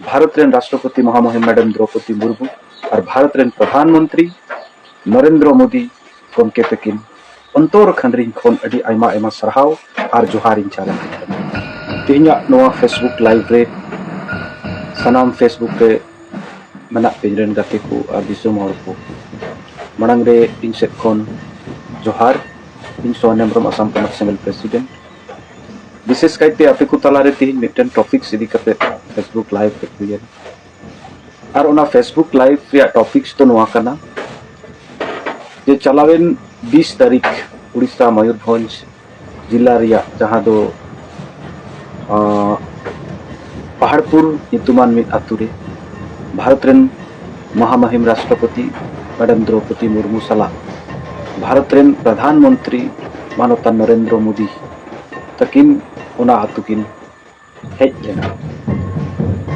Bharat rain राष्ट्रपति महामहिम madam Draupadi Murmu और भारत रेन प्रधानमंत्री नरेंद्र मोदी गमके तकिन अंतर खंडरिंग खन अडी आयमा आयमा सरहाव और जोहारिंग चाला तेहना नोआ फेसबुक लाइव रे सनाम फेसबुक रे मना पेजरेन गाते को और दिसुम हर को मणंग रे इन सेट खन जोहार इन सोने ब्रह्म असम पनत सिंगल प्रेसिडेंट विशेष कायते आपे को तला रे तेहन मिटन टॉपिक सिदी कते फेसबुक लाइव पे हुए और ओना फेसबुक लाइव रे टॉपिक्स तो नोआ कना जे चलावेन 20 तारीख उड़ीसा मयूरभंज जिला रिया जहां दो पहाड़पुर नितुमान मित आतुरे भारत रेन महामहिम राष्ट्रपति मैडम द्रौपदी मुर्मू सला भारत रेन प्रधानमंत्री मानवता नरेंद्र मोदी तकिन ओना आतुकिन हेज लेना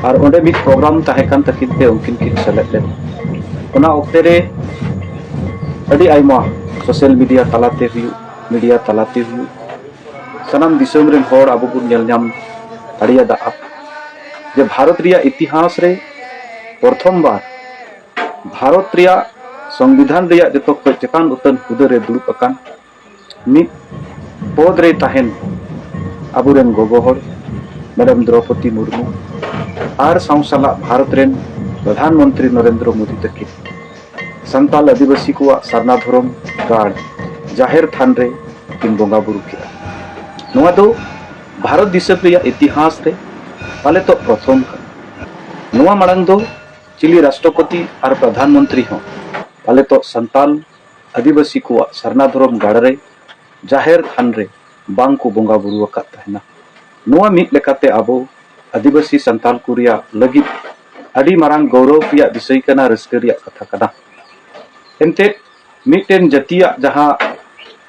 और ओंडे मित प्रोग्राम ताहेकान तकिन ते उनकिन किन सेलेक्ट लेन ओना ओक्ते रे अडी आइमा सोशल मीडिया तलाते हुई सनाम दिसोम रेन होड़ आबो बुन नेल नाम दाड़िया दा जे भारत रिया इतिहास रे प्रथम बार भारत रिया संविधान रिया जतो खय चेतान उतन हुदा रे दुड़ुब अकान मित पद रे ताहेन आबो रेन गोगो होड़ मैडम द्रौपदी मुर्मू और साउसाला भारत रेन प्रधानमंत्री नरेंद्र मोदी तकिन संताल आदिवासी को सरना धर्म गाड़ जाहिर थान रे किन बोंगा बुरु किया नोआ दो भारत दिसम रिया इतिहास रे पाले तो प्रथम नोआ मड़ंग दो चिली राष्ट्रपति और प्रधानमंत्री हो पाले तो संताल आदिवासी को सरना धर्म गाड़ रे जाहिर थान रे बांग को बोंगा बुरु अकात तहना नोआ मित लेकाते आबो आदिवासी संताल को रिया लगी अडी मारांग गौरव रिया विषय कना रस्क रिया कथा कना एनते मिटेन जतिया जहां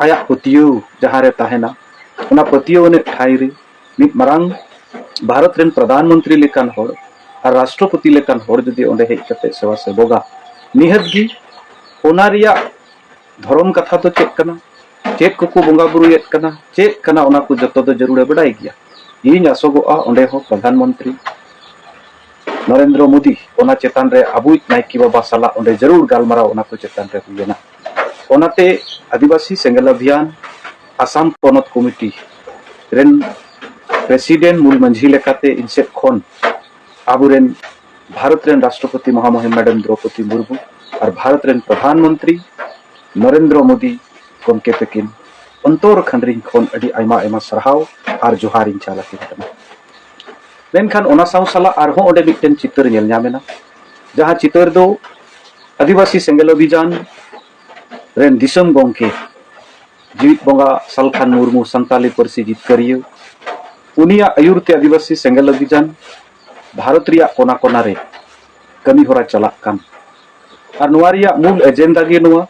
आया पतियो जहां रे ताहेना ओना पतियो ने ठाई रे मिट मारांग भारत रेन प्रधानमंत्री लेकान होड़ और राष्ट्रपति लेकान होड़ जदि ओंडे हेज कते सेवा से बोगा निहत गी ओना रिया धर्म कथा तो चेक कना चेक को बोंगा बुरु येत कना चेक कना ओना को जतो तो जरूर बड़ाई गया इन आसोगोआ ओंडे हो प्रधानमंत्री नरेंद्र मोदी ओना चेतान रे आबुई नायकी बाबा साला ओंडे जरूर गालमारा ओना को चेतान रे हुयना ओनाते आदिवासी सेंगल अभियान आसाम पनत कमिटी रेन प्रेसिडेंट मूल मंझी लेकाते इनसेट खन आबुरेन भारत रेन राष्ट्रपति महामहिम मैडम द्रौपदी मुर्मू और भारत रेन प्रधानमंत्री नरेंद्र मोदी गमके तकिन अंतर खंडरिंग खन अडी आयमा आयमा सरहाव और जोहारिंग चाला किन मेनखान ओना साव साला आरहों ओंडे मिटन चित्र नेल ᱧᱟᱢᱮᱱᱟ जहां चित्र दो आदिवासी सेंगल अभियान रेन दिसम गंके जीवित बोंगा सलखान मुर्मू संताली परसी जितकरियो उनिया आयुरते आदिवासी सेंगल अभियान भारत रिया कोना कोना रे कमी होरा चला कान और नुआ रिया मूल एजेंडा गे नुआ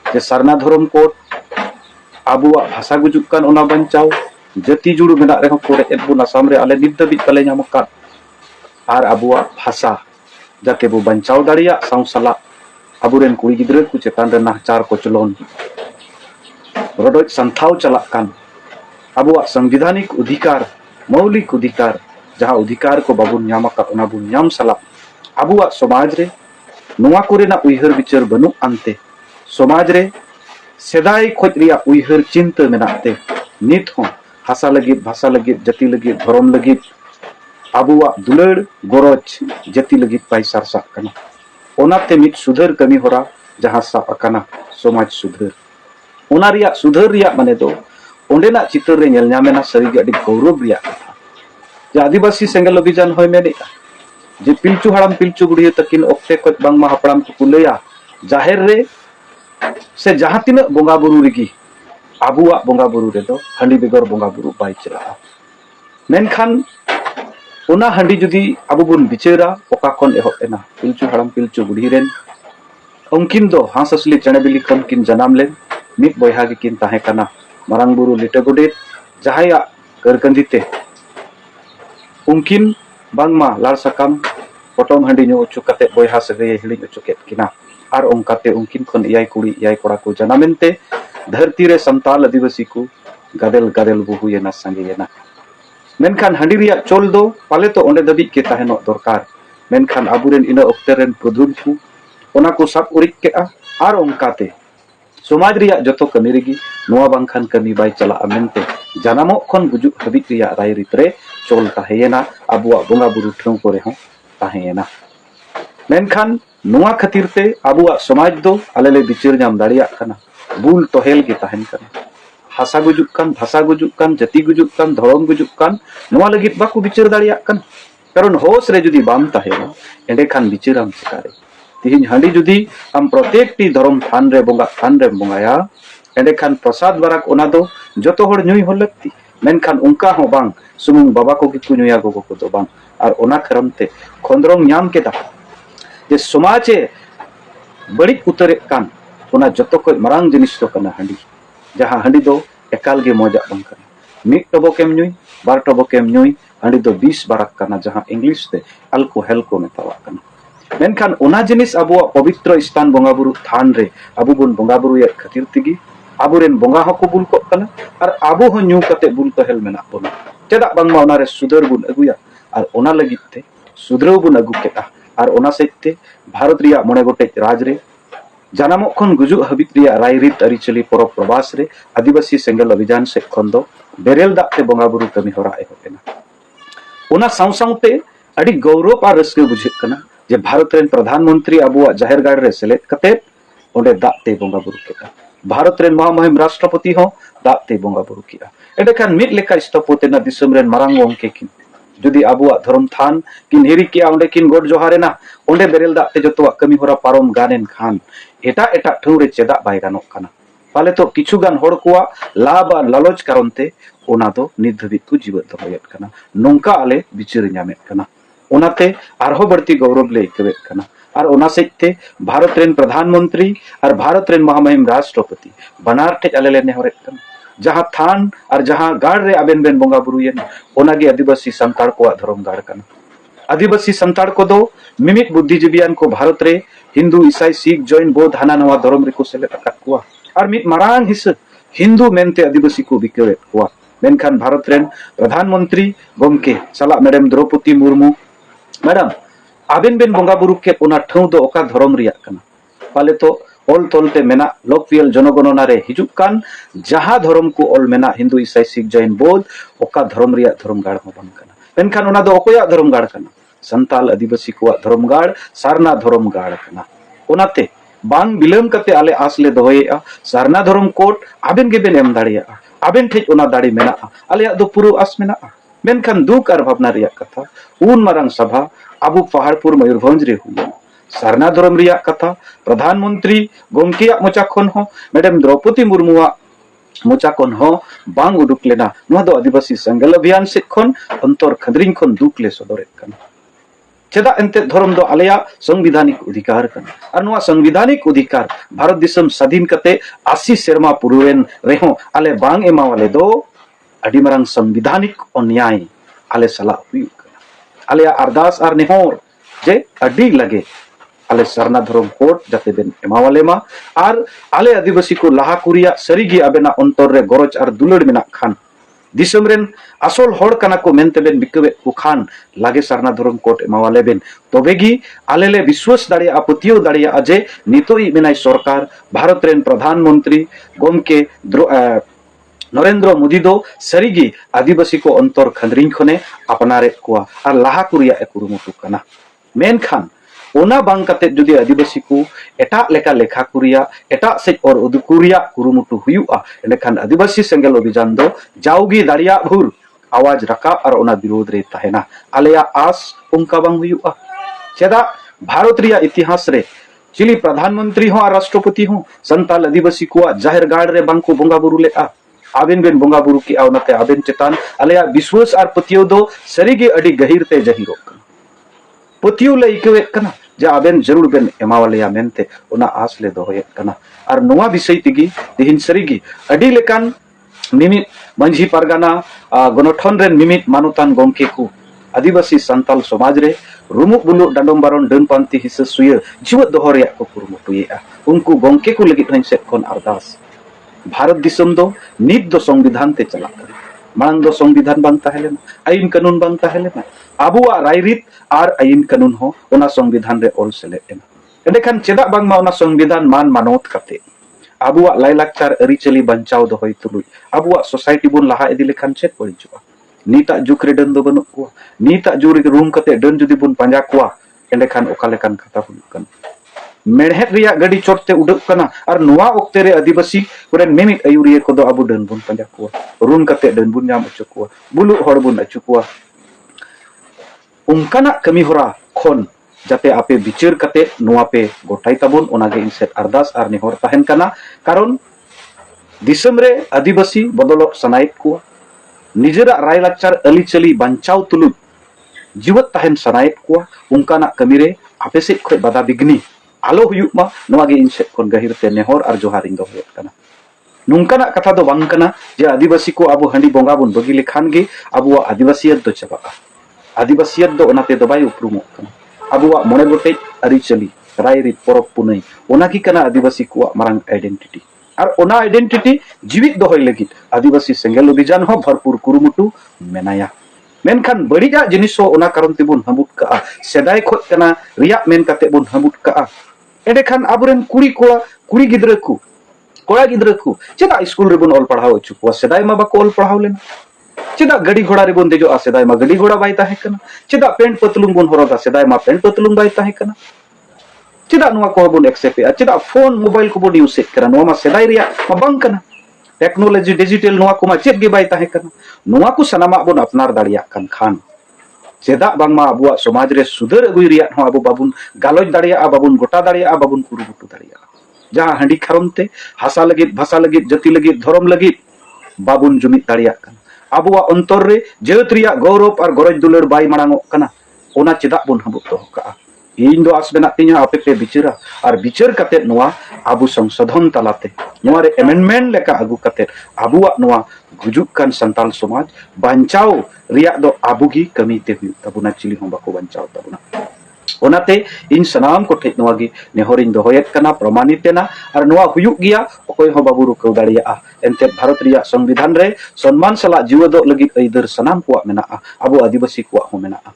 जे सरना धर्म कोड आबुआ भाषा गुजुक कान ओना बंचाव जति जुड़ू मेना रे कोरे एबुन आसाम रे आले नित दबि पाले ᱧᱟᱢᱚᱜ और आबुआ भाषा जाते बो बंचाव दाड़िया साउसाला आबुरेन कुड़ी गिद्रा को चेतान रे नाहचार कोचलोन रोडोज संथाव चलाक कान आबुआ संवैधानिक अधिकार मौलिक अधिकार जहां अधिकार को बाबुन ᱧᱟᱢ का ओना बुन ᱧᱟᱢ साला आबुआ समाज रे नोआ कोरेना उइहर विचार बनु अंते समाज रे सेदाई खोज रिया उइहर चिंता मेनाते नित हो हासा लगी भाषा लगी जति लगी धर्म लगी आबुआ दुलड़ गरज जति लगी पैसार साक कना ओनाते मिट सुधर कमी होरा जहां साप अकाना समाज सुधर ओना रिया सुधर रिया माने दो ओंडेना चित्र रे नेल ᱧᱟᱢᱮᱱᱟ सरीगे अडी गौरव रिया कथा जे आदिवासी सेंगल अभियान होय मेनेगा जे पिलचू हड़ाम पिलचू गुड़िया तकिन ओक्ते खोज बांगमा हपड़ाम को लैया जाहिर रे से जहां तिना बोंगा बुरु रिगी आबुआ बोंगा बुरु रे दो हंडी बेगर बोंगा बुरु बाय चला मेनखान ओना हंडी जुदी आबु बुन बिचारा ओका खन एहब एना पिलचू हड़ाम पिलचू गुड़ी रेन उनकिन दो हांस असली चणे बिली खन किन जनाम लेन मित बयहा गे किन ताहे कना मारांग बुरु लिटे गुडेत जहाया करकंदिते उनकिन बांगमा लाल सकाम पटम हंडी नो उचु कते बयहा सगे हिली उचु केत किना और उनकाते उनकिन खन इयाय कुड़ी इयाय कोड़ा को जनामेनते धरती रे संताल आदिवासी को गादेल गादेल बुहुयना संगेयना मेनखान हंडी रिया चोल दो पाले तो ओंडे दबी के ताहेनो दरकार मेनखान आबुरेन इना ऑक्टेरेन प्रधुन को ओना को सब उरिक केआ आर ओंकाते समाज रिया जतो कमी रेगी नोआ बांखान कमी बाय चला मेनते जानामो खन गुजु हबित रिया राय रितरे चोल ताहेना आबुआ बोंगा बुरु ठों करे हो ताहेना मेनखान नोआ खातिर ते आबुआ समाज दो आलेले बिचार जाम दाड़िया कना बुल तोहेल के ताहेन कना हासा गुजुक कान भाषा गुजुक कान जाति गुजुक कान धर्म गुजुक कान नोआ लगित बाकु बिचार दाड़िया कना कारण होश रे जुदी बाम ताहेना एंडे खान बिचाराम चिकारे तिहिन हांडी जुदी आम प्रत्येक टी धर्म थान रे बोंगाया एंडे खान प्रसाद बाराक ओना दो जतो हर नुई हो लगती मेनखान उनका हो बांग सुमुंग बाबा को किकु नुया गोगो को दो बांग और ओना खरमते खोंद्रोंग न्याम केदा जे समाजे बड़ी उतरे कान ओना जतो को मरांग जिनिस तो कना हांडी जहां हांडी दो एकाल गे मजा बांग कना मिक टबोकेम नुई बार टबोकेम नुई हांडी दो 20 बाराक कना जहां इंग्लिश ते अल्कोहल को मेतावा कना मेनखान ओना जिनिस अबुआ पवित्र स्थान बोंगाबुरु थान रे अबु बुन बोंगाबुरु या खातिर तिगी आबुरेन बोंगा हको बुल को कना और आबु हो न्यू कते बुल तहेल मेना बोना चेदा बांगमा ओना रे सुधर बुन अगुया और ओना लगित ते सुधरव बुन अगु केता और ओना सहित भारत रिया मोने गोटे राज रे जानामो खन गुजु हबित रिया राय रित अरिचली परब प्रवास रे आदिवासी सेंगल अभियान से खन दो बेरेल दाते बोंगाबुरु कमी होरा एहोकेना ओना साउसाउते अडी गौरव और रस्के बुझे कना जे भारत रेन प्रधानमंत्री अबुआ जाहिर गाड़ रे सेलेद कते ओंडे दाते बोंगाबुरु केता भारत रेन महामहिम राष्ट्रपति हो दाते बोंगाबुरु किया एडे खान मिट लेका स्थपति ना दिसम रेन मारांग गोंके किन जुदी अबुआ धर्म थान किन हिरी किया ओंडे किन गोड जोहारेना ओंडे बेरेल दाते जतोवा कमी होरा पारम गानेन खान एटा एटा ठौ रे चेदा बाय गानोक कना पाले तो किछु गान होड़ कोवा लाभ और लालच कारणते ओना दो नित धबित को जीवत दहोयत कना नोंका आले बिचार न्यामेत कना ओनाते आरहो बढ़ती गौरव ले इकवेत कना और ओना सहित भारत रेन प्रधानमंत्री और भारत रेन महामहिम राष्ट्रपति बनार ठे आले ले नेहरेत कना जहां थान और जहां गाड़ रे आबेन बेन बोंगा बुरुयन ओनागे आदिवासी संताड़ को धर्म गाड़ कना आदिवासी संताड़ को दो मिमित बुद्धिजीवियान को भारत रे हिंदू ईसाई सिख जैन बौद्ध हाना नवा धर्म रे को सेलेत अकात कुआ और मित मारांग हिस हिंदू मेनते आदिवासी को बिकेवेत कुआ मेनखान भारत रेन प्रधानमंत्री गोमके साला मैडम द्रौपदी मुर्मू मैडम आबेन बेन बोंगा बुरु के ओना ठौ दो ओका धर्म रिया कना पाले तो ऑल तोलते मेना लोकपियल जनगणना रे हिजुक कान जहां धर्म को ऑल मेना हिंदू ईसाई सिख जैन बौद्ध ओका धर्म रिया धर्म गाड़ हो बन कना मेनखान ओना दो ओकोया धर्म गाड़ कना संताल आदिवासी को धर्म गाड़ सारना धर्म गाड़ कना ओनाते बांग बिलम कते आले आसले दोहयेआ सारना धर्म कोट आबेन गे बेन एम दाड़िया आबेन ठेज ओना दाड़ी मेना आले दो पुरो आस मेना मेनखान दुख और भावना रिया कथा उन मारंग सभा आबु पहाड़पुर मयूरभंज रे हुई सारना धर्म रिया कथा प्रधानमंत्री गोमकेया मोचा खन हो मैडम द्रौपदी मुर्मुआ मोचा खन हो बांग उडुक लेना नुआ दो आदिवासी संगल अभियान से खन अंतर खंद्रिंग खन दुख ले सदरेत कना चेदा एंते धर्म दो आलेया संविधानिक अधिकार कना और नुआ संविधानिक अधिकार भारत दिसम स्वाधीन कते 80 सेरमा पुरुवेन रेहो आले बांग एमा वाले दो अडी मारंग संविधानिक अन्याय आले सला हुई कना आलेया अरदास और नेहोर जे अडी लगे आले सरना धर्म कोट जाते बेन एमा वाले मा और आले आदिवासी को लाहा कुरिया सरीगी आबेना अंतर रे गरज और दुलड़ मेना खान दिसम रेन असोल होड़ कना को मेनते बेन बिकवे को खान लागे सरना धर्म कोट एमा वाले बेन तोबेगी आलेले विश्वास दाड़िया आपत्तियों दाड़िया अजे नितोई मेनाय सरकार भारत रेन प्रधानमंत्री गोमके नरेंद्र मोदी दो सरीगी आदिवासी को अंतर खंद्रिंग खने अपनारे कुआ और लाहा कुरिया कुरुमुटु कना मेनखान ओना बांग कते जुदी आदिवासी को एटा लेका लेखा कुरिया एटा से और उदकुरिया कुरुमुटु हुयुआ एंडखान आदिवासी सेंगल अभियान दो जाउगी दाड़िया भूर आवाज रका और ओना विरोध रे ताहेना आलेया आस उनका बांग हुयुआ चेदा भारत रिया इतिहास रे चिली प्रधानमंत्री हो और राष्ट्रपति हो संताल आदिवासी को जाहिर गाड़ रे बांग को बोंगा बुरु लेआ आबेन बेन बोंगा बुरु की आवनते आबेन चेतान आलेया विश्वास और पतियो दो सरीगे अडी गहिरते जहिरो पतियो ले इकवेत कना जे आबेन जरूर बेन एमावालेया मेनते ओना आस ले दोहयेत कना और नोआ विषय तिगी दिहिन सरीगी अडी लेकान मिमित मंझी परगाना गणठन रेन मिमित मानुतान गोमके को आदिवासी संताल समाज रे रुमु बुलु डांडम बारन डन पांति हिस्स सुय जीवत दोहरिया को कुरुमुटुयेआ उनको गोमके को लगित हन से कोन अरदास भारत दिसम दो नित दो संविधान ते चला मांग दो संविधान बांग ताहेलेना आईन कानून बांग ताहेलेना आबुआ रायरित आर आईन कानून हो ओना संविधान रे ऑल सेलेद एना एंडेखान चेदा बांग मा ओना संविधान मान मानवत काते आबुआ लाइलाकचार अरिचली बंचाव दोहय तुलुय आबुआ सोसाइटी बुन लहा इदि लेखान चेद बड़िजुआ नीता जुग रे डन दो बनु को नीता जुग रे रूम कते डन जुदी बुन पांजा कोआ एंडेखान ओका लेखान कथा हुन कन मेढ़ेत रिया गड़ी चोटते उडक कना और नुआ ओक्ते रे आदिवासी कोरेन मेमित आयुरिया को दो आबु डन बुन पांजा कोआ रूम कते डन बुन जाम अचु कोआ बुलु हड़ बुन अचु कोआ उनकाना कमी होरा खन जाते आपे बिचार कते नुआ पे गोटाई ताबुन ओनागे इनसेट अरदास आर नेहर ताहेन कना कारण दिसम रे आदिवासी बदलो सनायत को निजरा रायलाकचार अलीचली बंचाव तुलु जीवत ताहेन सनायत को उनकाना कमी रे आपे से खय बाधा बिगनी आलो हुयुक मा नोआगे इनसेट खन गहिरते नेहर आर जोहार इंदो होयत कना नुंकाना कथा दो बांग कना जे आदिवासी को आबो हंडी बोंगा बुन बगी लेखान गे आबो आदिवासियत दो चबागा आदिवासियत दो ओनाते दो बाय उपरुमो कना आबुआ मोने गोटे अरिचली रायरित परब पुनई ओना की कना आदिवासी को मारंग आइडेंटिटी और ओना आइडेंटिटी जीवित दोहय लगित आदिवासी सेंगेल अभियान हो भरपूर कुरुमुटु मेनाया मेनखान बड़ीजा जिनिस हो ओना कारण तेबुन हमुट का सेदाय खो कना रिया मेन काते बुन हमुट का एडेखान आबुरेन कुड़ी गिद्रा को कोड़ा गिद्रा को चेदा स्कूल रे बुन ऑल पढ़ाव अचु को सेदाय मा बाको ऑल पढ़ाव लेन चेदा गड़ी घोड़ा रे बुन देजो सेदाय मा गड़ी घोड़ा बाय ताहे कना चेदा पेंट पतलुंग बुन हरोगा सेदाय मा पेंट पतलुंग बाय ताहे कना चेदा नुआ को बुन एक्सेप्ट आ चेदा फोन मोबाइल को बुन यूज करा नुआ मा सेदाय रिया मा बांग कना टेक्नोलॉजी डिजिटल नुआ को मा चेद गे बाय ताहे कना नुआ को सनामा बुन अपनार दाड़िया कन खान चेदा बांग मा अबुआ समाज रे सुधर अगुय रिया हो अबु बाबुन गालोज दाड़िया बाबुन गोटा दाड़िया बाबुन कुरुमुटु दाड़िया जहां हंडी खरमते हासा लगित भाषा लगित जाति लगित धर्म लगित बाबुन जुमित दाड़िया कन आबुआ अंतर रे जेत रिया गौरव और गरज दुलर बाय मांगो कना ओना चेदा बुन हबुत दो का इन दो आस बेना तिना आपे पे बिचारा और बिचार कते नुआ आबु संशोधन तलाते नुआ रे अमेंडमेंट लेका आगु कते आबुआ नुआ गुजुक कान संताल समाज बंचाव रिया दो आबुगी कमीते हुई तबुना चिली हो बाको बंचाव तबुना ओनाते इन सनाम को ठेक नुआगी नेहरिन दोहयत कना प्रमाणितेना और नुआ हुयुक गिया अकोय हो बाबु रुकौ दाड़िया एनते भारत रिया संविधान रे सम्मान सला जीव दो लगी अइदर सनाम को मेना आबु आदिवासी को हो मेना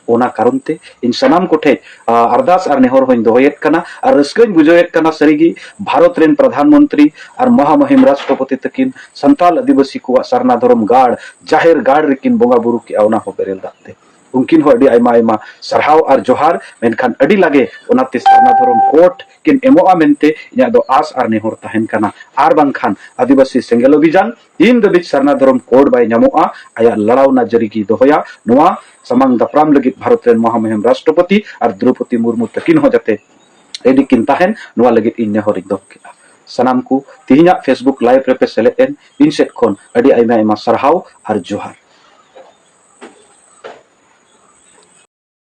ओना कारण ते इन सनाम को ठेक अरदास और नेहर होइन दोहयत कना और रस्कन बुझयत कना सरीगी भारत रेन प्रधानमंत्री और महामहिम राष्ट्रपति तकिन संताल आदिवासी को सरना धर्म गाड़ जाहिर गाड़ रेकिन बोंगा बुरु के औना हो बेरेल दाते उनकिन हो अडी आयमा आयमा सरहाव और जोहार मेनखान अडी लागे ओनाते सरना धर्म कोर्ट किन एमोआ मेनते इया दो आस और नेहर ताहेन कना आर बांखान आदिवासी सेंगेल अभियान इन दबित सरना धर्म कोर्ट बाय न्यामोआ आया लड़ावना जरिगी दोहया नुआ समांग दपराम लगित भारत रेन महामहिम राष्ट्रपति और द्रौपदी मुर्मू तकिन हो जाते एडी किन ताहेन नुआ लगित इन नेहर दो के सनाम को तिहिना फेसबुक लाइव रे पे सेलेट एन इन सेट खन अडी आयमा आयमा सरहाव और जोहार।